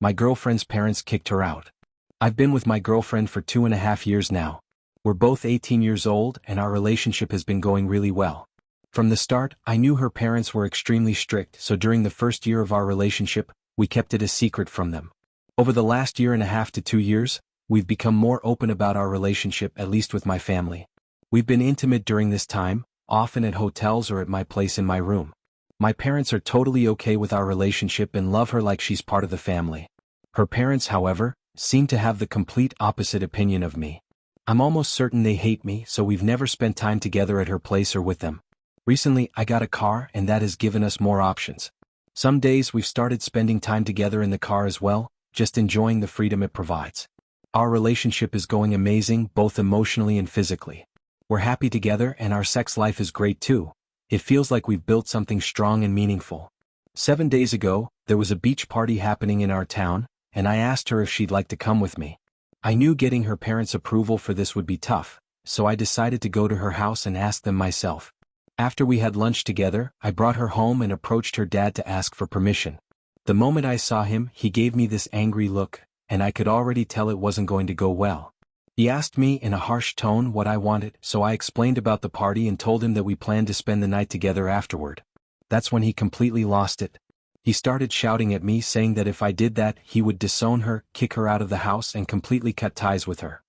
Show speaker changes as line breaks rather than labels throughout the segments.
My girlfriend's parents kicked her out. I've been with my girlfriend for 2.5 years now. We're both 18 years old and our relationship has been going really well. From the start, I knew her parents were extremely strict, so during the first year of our relationship, we kept it a secret from them. Over the last 1.5 to 2 years, we've become more open about our relationship, at least with my family. We've been intimate during this time, often at hotels or at my place in my room. My parents are totally okay with our relationship and love her like she's part of the family. Her parents, however, seem to have the complete opposite opinion of me. I'm almost certain they hate me, so we've never spent time together at her place or with them. Recently, I got a car and that has given us more options. Some days we've started spending time together in the car as well, just enjoying the freedom it provides. Our relationship is going amazing, both emotionally and physically. We're happy together and our sex life is great too. It feels like we've built something strong and meaningful. 7 days ago, there was a beach party happening in our town, and I asked her if she'd like to come with me. I knew getting her parents' approval for this would be tough, so I decided to go to her house and ask them myself. After we had lunch together, I brought her home and approached her dad to ask for permission. The moment I saw him, he gave me this angry look, and I could already tell it wasn't going to go well. He asked me in a harsh tone what I wanted, so I explained about the party and told him that we planned to spend the night together afterward. That's when he completely lost it. He started shouting at me, saying that if I did that, he would disown her, kick her out of the house and completely cut ties with her.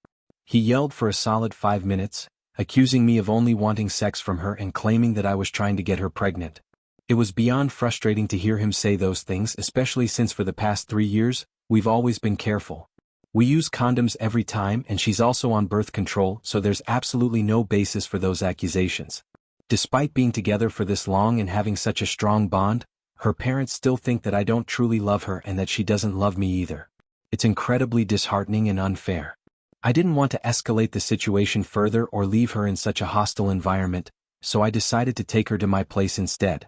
He yelled for a solid 5 minutes, accusing me of only wanting sex from her and claiming that I was trying to get her pregnant. It was beyond frustrating to hear him say those things, especially since for the past 3 years, we've always been careful. We use condoms every time and she's also on birth control, so there's absolutely no basis for those accusations. Despite being together for this long and having such a strong bond, her parents still think that I don't truly love her and that she doesn't love me either. It's incredibly disheartening and unfair. I didn't want to escalate the situation further or leave her in such a hostile environment, so I decided to take her to my place instead.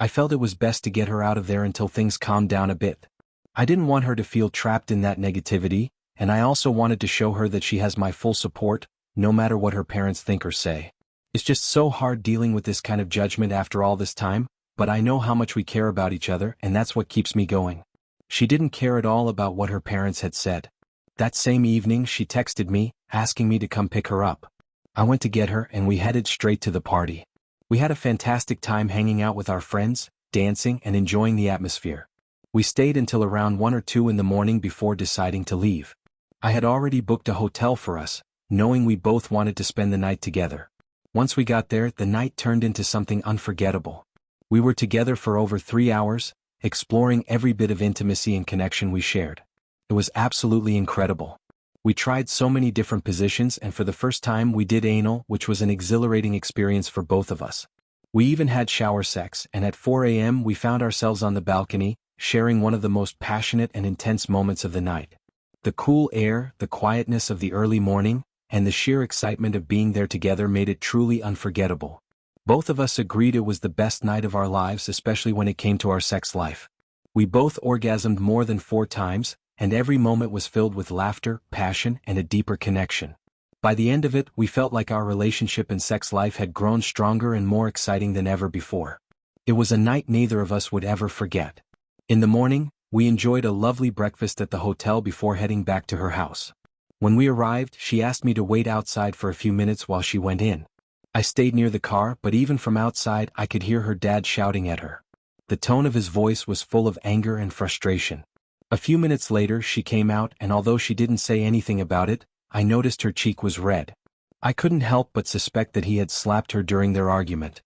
I felt it was best to get her out of there until things calmed down a bit. I didn't want her to feel trapped in that negativity, and I also wanted to show her that she has my full support, no matter what her parents think or say. It's just so hard dealing with this kind of judgment after all this time, but I know how much we care about each other and that's what keeps me going. She didn't care at all about what her parents had said. That same evening she texted me, asking me to come pick her up. I went to get her and we headed straight to the party. We had a fantastic time hanging out with our friends, dancing and enjoying the atmosphere. We stayed until around 1 or 2 in the morning before deciding to leave. I had already booked a hotel for us, knowing we both wanted to spend the night together. Once we got there, the night turned into something unforgettable. We were together for over 3 hours, exploring every bit of intimacy and connection we shared. It was absolutely incredible. We tried so many different positions and for the first time we did anal, which was an exhilarating experience for both of us. We even had shower sex and at 4 a.m. we found ourselves on the balcony, sharing one of the most passionate and intense moments of the night. The cool air, the quietness of the early morning, and the sheer excitement of being there together made it truly unforgettable. Both of us agreed it was the best night of our lives, especially when it came to our sex life. We both orgasmed more than 4 times, and every moment was filled with laughter, passion, and a deeper connection. By the end of it, we felt like our relationship and sex life had grown stronger and more exciting than ever before. It was a night neither of us would ever forget. In the morning, we enjoyed a lovely breakfast at the hotel before heading back to her house. When we arrived, she asked me to wait outside for a few minutes while she went in. I stayed near the car, but even from outside I could hear her dad shouting at her. The tone of his voice was full of anger and frustration. A few minutes later she came out and although she didn't say anything about it, I noticed her cheek was red. I couldn't help but suspect that he had slapped her during their argument.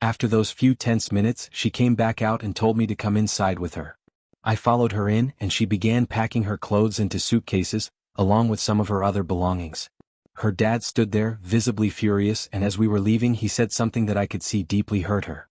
After those few tense minutes, she came back out and told me to come inside with her. I followed her in and she began packing her clothes into suitcases, along with some of her other belongings. Her dad stood there, visibly furious, and as we were leaving he said something that I could see deeply hurt her.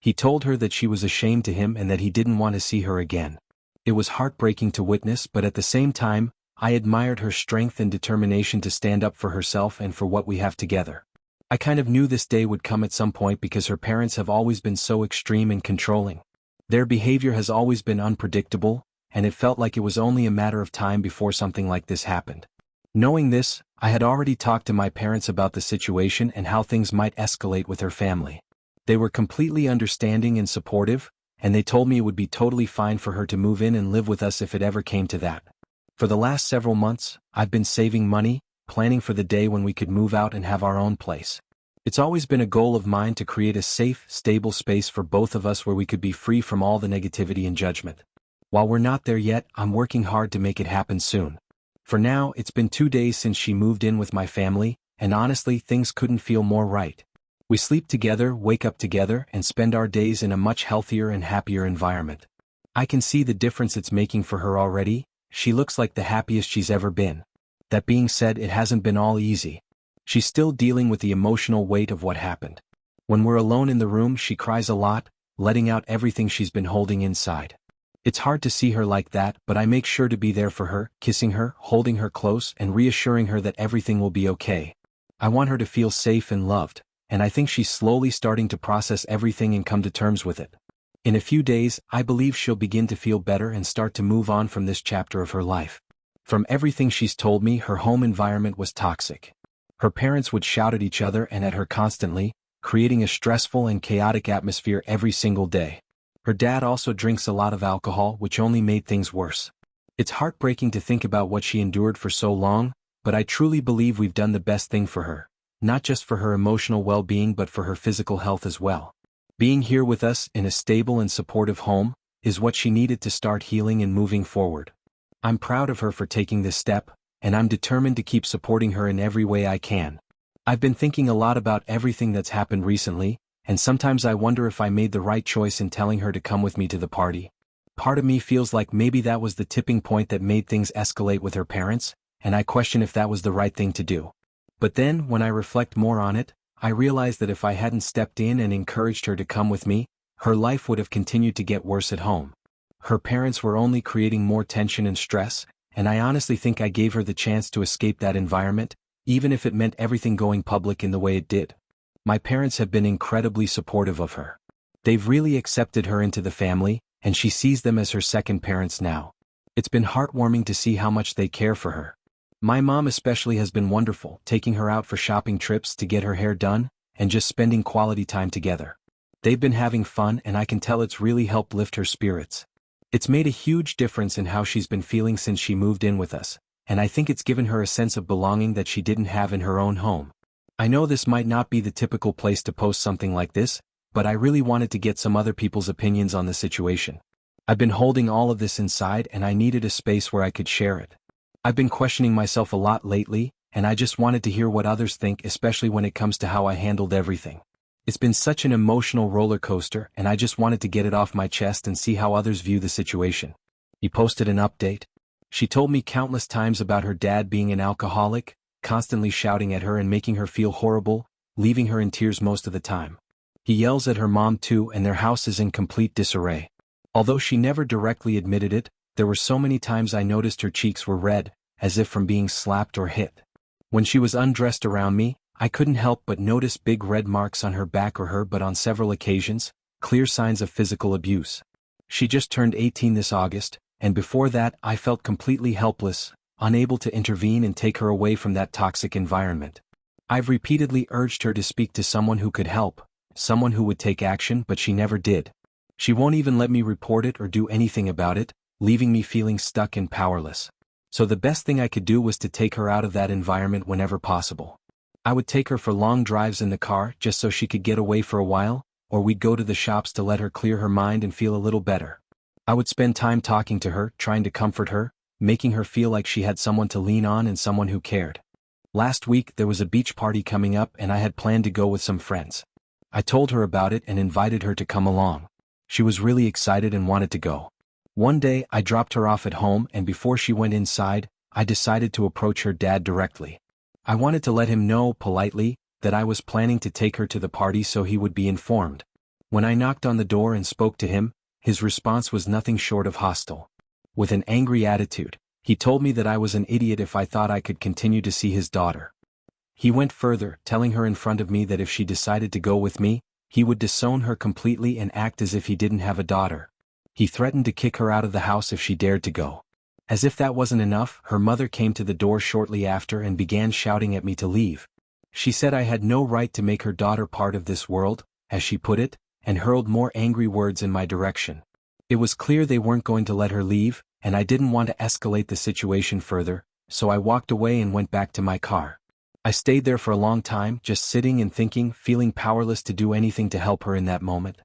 He told her that she was ashamed to him and that he didn't want to see her again. It was heartbreaking to witness, but at the same time, I admired her strength and determination to stand up for herself and for what we have together. I kind of knew this day would come at some point because her parents have always been so extreme and controlling. Their behavior has always been unpredictable, and it felt like it was only a matter of time before something like this happened. Knowing this, I had already talked to my parents about the situation and how things might escalate with her family. They were completely understanding and supportive, and they told me it would be totally fine for her to move in and live with us if it ever came to that. For the last several months, I've been saving money, planning for the day when we could move out and have our own place. It's always been a goal of mine to create a safe, stable space for both of us where we could be free from all the negativity and judgment. While we're not there yet, I'm working hard to make it happen soon. For now, it's been 2 days since she moved in with my family, and honestly, things couldn't feel more right. We sleep together, wake up together, and spend our days in a much healthier and happier environment. I can see the difference it's making for her already. She looks like the happiest she's ever been. That being said, it hasn't been all easy. She's still dealing with the emotional weight of what happened. When we're alone in the room, she cries a lot, letting out everything she's been holding inside. It's hard to see her like that, but I make sure to be there for her, kissing her, holding her close, and reassuring her that everything will be okay. I want her to feel safe and loved, and I think she's slowly starting to process everything and come to terms with it. In a few days, I believe she'll begin to feel better and start to move on from this chapter of her life. From everything she's told me, her home environment was toxic. Her parents would shout at each other and at her constantly, creating a stressful and chaotic atmosphere every single day. Her dad also drinks a lot of alcohol, which only made things worse. It's heartbreaking to think about what she endured for so long, but I truly believe we've done the best thing for her, not just for her emotional well-being but for her physical health as well. Being here with us in a stable and supportive home is what she needed to start healing and moving forward. I'm proud of her for taking this step, and I'm determined to keep supporting her in every way I can. I've been thinking a lot about everything that's happened recently, and sometimes I wonder if I made the right choice in telling her to come with me to the party. Part of me feels like maybe that was the tipping point that made things escalate with her parents, and I question if that was the right thing to do. But then, when I reflect more on it, I realize that if I hadn't stepped in and encouraged her to come with me, her life would have continued to get worse at home. Her parents were only creating more tension and stress, and I honestly think I gave her the chance to escape that environment, even if it meant everything going public in the way it did. My parents have been incredibly supportive of her. They've really accepted her into the family, and she sees them as her second parents now. It's been heartwarming to see how much they care for her. My mom especially has been wonderful, taking her out for shopping trips to get her hair done, and just spending quality time together. They've been having fun, and I can tell it's really helped lift her spirits. It's made a huge difference in how she's been feeling since she moved in with us, and I think it's given her a sense of belonging that she didn't have in her own home. I know this might not be the typical place to post something like this, but I really wanted to get some other people's opinions on the situation. I've been holding all of this inside and I needed a space where I could share it. I've been questioning myself a lot lately, and I just wanted to hear what others think, especially when it comes to how I handled everything. It's been such an emotional roller coaster, and I just wanted to get it off my chest and see how others view the situation. He posted an update. She told me countless times about her dad being an alcoholic, constantly shouting at her and making her feel horrible, leaving her in tears most of the time. He yells at her mom too, and their house is in complete disarray. Although she never directly admitted it, there were so many times I noticed her cheeks were red, as if from being slapped or hit. When she was undressed around me, I couldn't help but notice big red marks on her back or her but on several occasions, clear signs of physical abuse. She just turned 18 this August, and before that I felt completely helpless, unable to intervene and take her away from that toxic environment. I've repeatedly urged her to speak to someone who could help, someone who would take action, but she never did. She won't even let me report it or do anything about it, leaving me feeling stuck and powerless. So the best thing I could do was to take her out of that environment whenever possible. I would take her for long drives in the car just so she could get away for a while, or we'd go to the shops to let her clear her mind and feel a little better. I would spend time talking to her, trying to comfort her, making her feel like she had someone to lean on and someone who cared. Last week there was a beach party coming up and I had planned to go with some friends. I told her about it and invited her to come along. She was really excited and wanted to go. One day I dropped her off at home, and before she went inside, I decided to approach her dad directly. I wanted to let him know, politely, that I was planning to take her to the party so he would be informed. When I knocked on the door and spoke to him, his response was nothing short of hostile. With an angry attitude, he told me that I was an idiot if I thought I could continue to see his daughter. He went further, telling her in front of me that if she decided to go with me, he would disown her completely and act as if he didn't have a daughter. He threatened to kick her out of the house if she dared to go. As if that wasn't enough, her mother came to the door shortly after and began shouting at me to leave. She said I had no right to make her daughter part of this world, as she put it, and hurled more angry words in my direction. It was clear they weren't going to let her leave, and I didn't want to escalate the situation further, so I walked away and went back to my car. I stayed there for a long time, just sitting and thinking, feeling powerless to do anything to help her in that moment.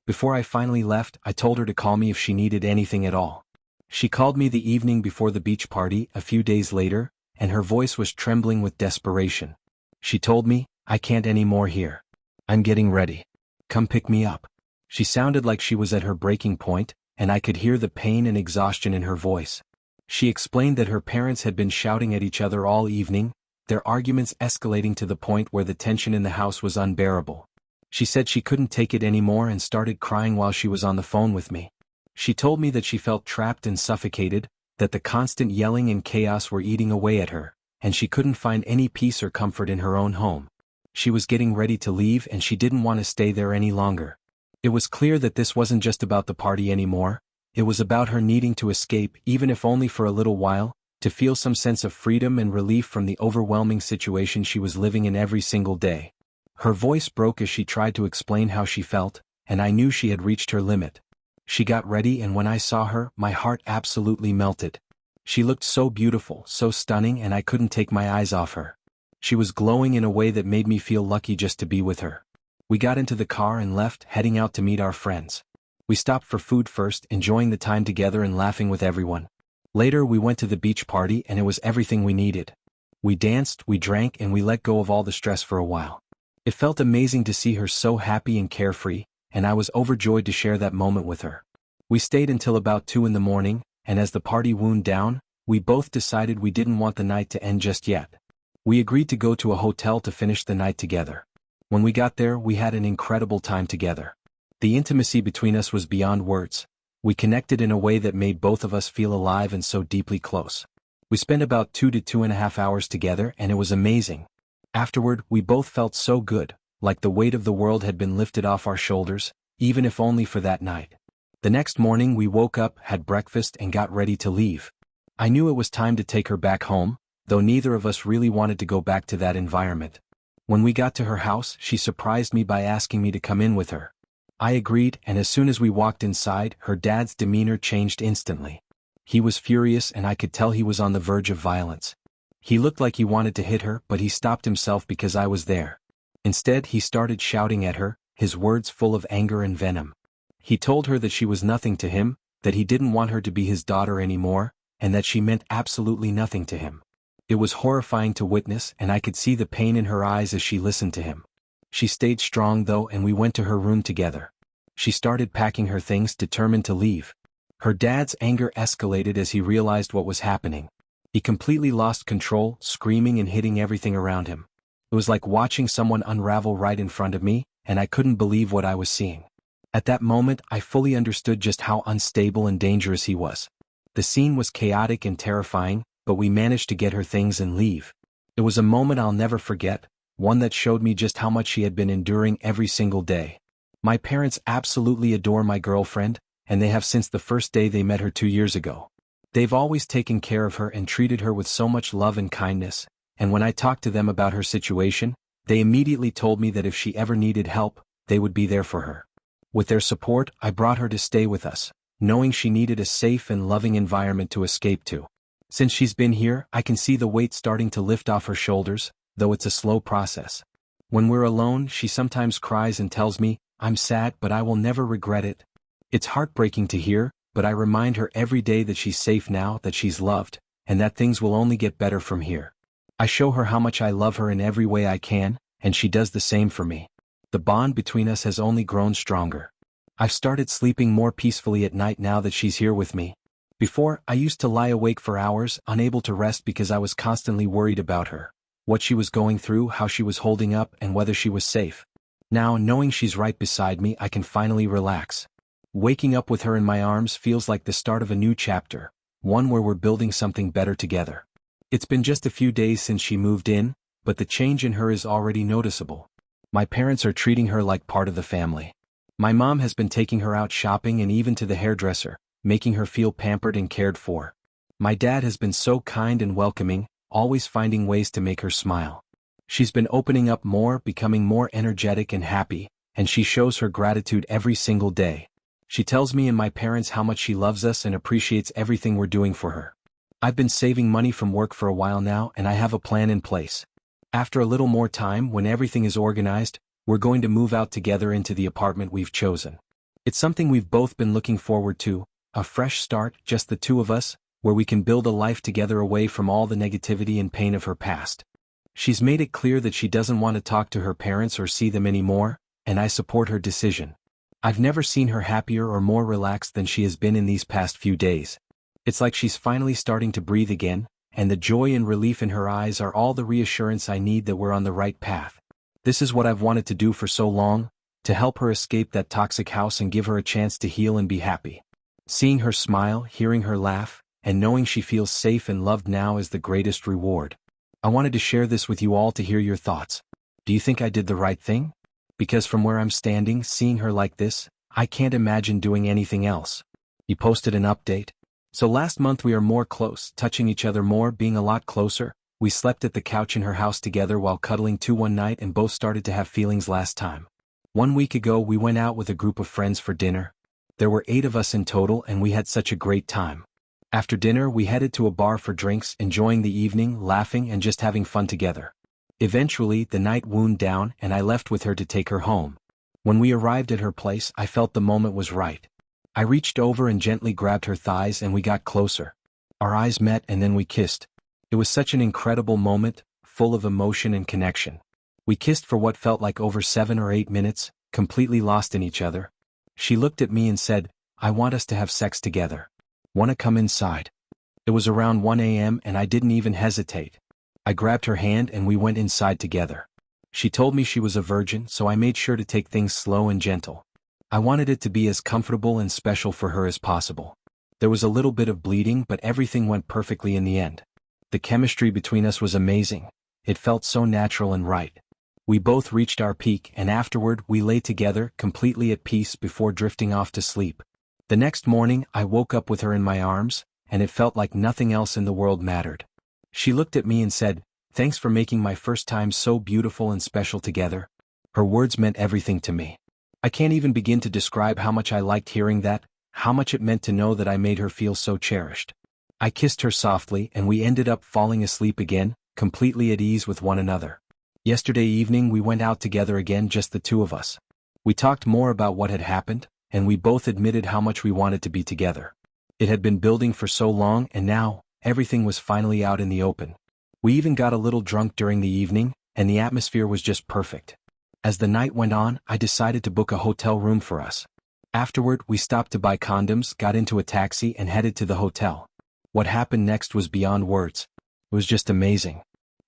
Before I finally left, I told her to call me if she needed anything at all. She called me the evening before the beach party, a few days later, and her voice was trembling with desperation. She told me, "I can't anymore here. I'm getting ready. Come pick me up." She sounded like she was at her breaking point, and I could hear the pain and exhaustion in her voice. She explained that her parents had been shouting at each other all evening, their arguments escalating to the point where the tension in the house was unbearable. She said she couldn't take it anymore and started crying while she was on the phone with me. She told me that she felt trapped and suffocated, that the constant yelling and chaos were eating away at her, and she couldn't find any peace or comfort in her own home. She was getting ready to leave and she didn't want to stay there any longer. It was clear that this wasn't just about the party anymore, it was about her needing to escape, even if only for a little while, to feel some sense of freedom and relief from the overwhelming situation she was living in every single day. Her voice broke as she tried to explain how she felt, and I knew she had reached her limit. She got ready, and when I saw her, my heart absolutely melted. She looked so beautiful, so stunning, and I couldn't take my eyes off her. She was glowing in a way that made me feel lucky just to be with her. We got into the car and left, heading out to meet our friends. We stopped for food first, enjoying the time together and laughing with everyone. Later we went to the beach party and it was everything we needed. We danced, we drank, and we let go of all the stress for a while. It felt amazing to see her so happy and carefree, and I was overjoyed to share that moment with her. We stayed until about 2 in the morning, and as the party wound down, we both decided we didn't want the night to end just yet. We agreed to go to a hotel to finish the night together. When we got there, we had an incredible time together. The intimacy between us was beyond words. We connected in a way that made both of us feel alive and so deeply close. We spent about 2 to 2.5 hours together and it was amazing. Afterward, we both felt so good, like the weight of the world had been lifted off our shoulders, even if only for that night. The next morning we woke up, had breakfast, and got ready to leave. I knew it was time to take her back home, though neither of us really wanted to go back to that environment. When we got to her house, she surprised me by asking me to come in with her. I agreed, and as soon as we walked inside, her dad's demeanor changed instantly. He was furious and I could tell he was on the verge of violence. He looked like he wanted to hit her, but he stopped himself because I was there. Instead, he started shouting at her, his words full of anger and venom. He told her that she was nothing to him, that he didn't want her to be his daughter anymore, and that she meant absolutely nothing to him. It was horrifying to witness, and I could see the pain in her eyes as she listened to him. She stayed strong though, and we went to her room together. She started packing her things, determined to leave. Her dad's anger escalated as he realized what was happening. He completely lost control, screaming and hitting everything around him. It was like watching someone unravel right in front of me, and I couldn't believe what I was seeing. At that moment, I fully understood just how unstable and dangerous he was. The scene was chaotic and terrifying, but we managed to get her things and leave. It was a moment I'll never forget, one that showed me just how much she had been enduring every single day. My parents absolutely adore my girlfriend, and they have since the first day they met her 2 years ago. They've always taken care of her and treated her with so much love and kindness, and when I talked to them about her situation, they immediately told me that if she ever needed help, they would be there for her. With their support, I brought her to stay with us, knowing she needed a safe and loving environment to escape to. Since she's been here, I can see the weight starting to lift off her shoulders, though it's a slow process. When we're alone, she sometimes cries and tells me, "I'm sad, but I will never regret it." It's heartbreaking to hear, but I remind her every day that she's safe now, that she's loved, and that things will only get better from here. I show her how much I love her in every way I can, and she does the same for me. The bond between us has only grown stronger. I've started sleeping more peacefully at night now that she's here with me. Before, I used to lie awake for hours, unable to rest because I was constantly worried about her, what she was going through, how she was holding up, and whether she was safe. Now, knowing she's right beside me, I can finally relax. Waking up with her in my arms feels like the start of a new chapter, one where we're building something better together. It's been just a few days since she moved in, but the change in her is already noticeable. My parents are treating her like part of the family. My mom has been taking her out shopping and even to the hairdresser, making her feel pampered and cared for. My dad has been so kind and welcoming, always finding ways to make her smile. She's been opening up more, becoming more energetic and happy, and she shows her gratitude every single day. She tells me and my parents how much she loves us and appreciates everything we're doing for her. I've been saving money from work for a while now and I have a plan in place. After a little more time, when everything is organized, we're going to move out together into the apartment we've chosen. It's something we've both been looking forward to, a fresh start, just the two of us, where we can build a life together away from all the negativity and pain of her past. She's made it clear that she doesn't want to talk to her parents or see them anymore, and I support her decision. I've never seen her happier or more relaxed than she has been in these past few days. It's like she's finally starting to breathe again, and the joy and relief in her eyes are all the reassurance I need that we're on the right path. This is what I've wanted to do for so long, to help her escape that toxic house and give her a chance to heal and be happy. Seeing her smile, hearing her laugh, and knowing she feels safe and loved now is the greatest reward. I wanted to share this with you all to hear your thoughts. Do you think I did the right thing? Because from where I'm standing, seeing her like this, I can't imagine doing anything else. You posted an update. So last month we are more close, touching each other more, being a lot closer. We slept at the couch in her house together while cuddling too one night and both started to have feelings last time. 1 week ago we went out with a group of friends for dinner. There were 8 of us in total and we had such a great time. After dinner we headed to a bar for drinks, enjoying the evening, laughing and just having fun together. Eventually the night wound down and I left with her to take her home. When we arrived at her place I felt the moment was right. I reached over and gently grabbed her thighs and we got closer. Our eyes met and then we kissed. It was such an incredible moment, full of emotion and connection. We kissed for what felt like over 7 or 8 minutes, completely lost in each other. She looked at me and said, "I want us to have sex together. Wanna come inside?" It was around 1 a.m. and I didn't even hesitate. I grabbed her hand and we went inside together. She told me she was a virgin, so I made sure to take things slow and gentle. I wanted it to be as comfortable and special for her as possible. There was a little bit of bleeding, but everything went perfectly in the end. The chemistry between us was amazing. It felt so natural and right. We both reached our peak and afterward we lay together, completely at peace before drifting off to sleep. The next morning I woke up with her in my arms, and it felt like nothing else in the world mattered. She looked at me and said, "Thanks for making my first time so beautiful and special together." Her words meant everything to me. I can't even begin to describe how much I liked hearing that, how much it meant to know that I made her feel so cherished. I kissed her softly and we ended up falling asleep again, completely at ease with one another. Yesterday evening we went out together again, just the two of us. We talked more about what had happened, and we both admitted how much we wanted to be together. It had been building for so long and now, everything was finally out in the open. We even got a little drunk during the evening, and the atmosphere was just perfect. As the night went on, I decided to book a hotel room for us. Afterward, we stopped to buy condoms, got into a taxi and headed to the hotel. What happened next was beyond words. It was just amazing.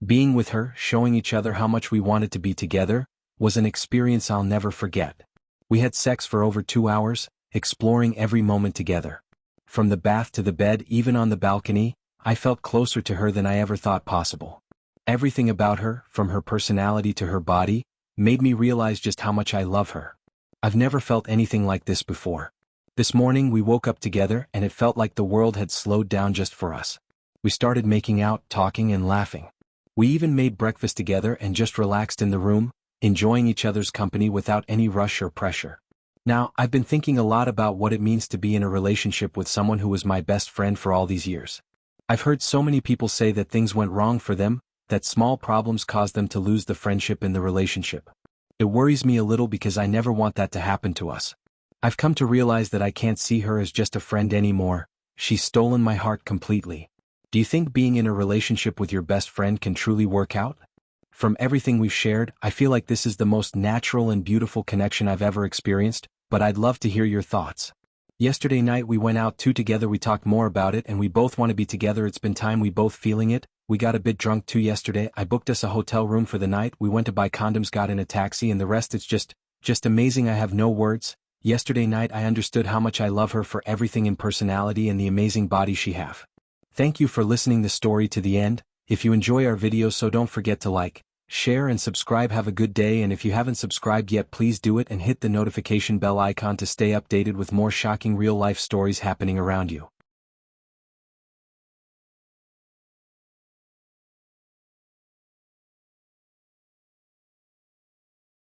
Being with her, showing each other how much we wanted to be together, was an experience I'll never forget. We had sex for over 2 hours, exploring every moment together. From the bath to the bed, even on the balcony, I felt closer to her than I ever thought possible. Everything about her, from her personality to her body, made me realize just how much I love her. I've never felt anything like this before. This morning we woke up together and it felt like the world had slowed down just for us. We started making out, talking and laughing. We even made breakfast together and just relaxed in the room, enjoying each other's company without any rush or pressure. Now, I've been thinking a lot about what it means to be in a relationship with someone who was my best friend for all these years. I've heard so many people say that things went wrong for them, that small problems caused them to lose the friendship in the relationship. It worries me a little because I never want that to happen to us. I've come to realize that I can't see her as just a friend anymore. She's stolen my heart completely. Do you think being in a relationship with your best friend can truly work out? From everything we've shared, I feel like this is the most natural and beautiful connection I've ever experienced, but I'd love to hear your thoughts. Yesterday night we went out together, we talked more about it and we both want to be together. It's been time, we both feeling it. We got a bit drunk too yesterday. I booked us a hotel room for the night. We went to buy condoms, got in a taxi, and the rest it's just amazing. I have no words. Yesterday night I understood how much I love her for everything in personality and the amazing body she have. Thank you for listening the story to the end. If you enjoy our videos, so don't forget to like, share and subscribe. Have a good day, and if you haven't subscribed yet, please do it and hit the notification bell icon to stay updated with more shocking real life stories happening around you.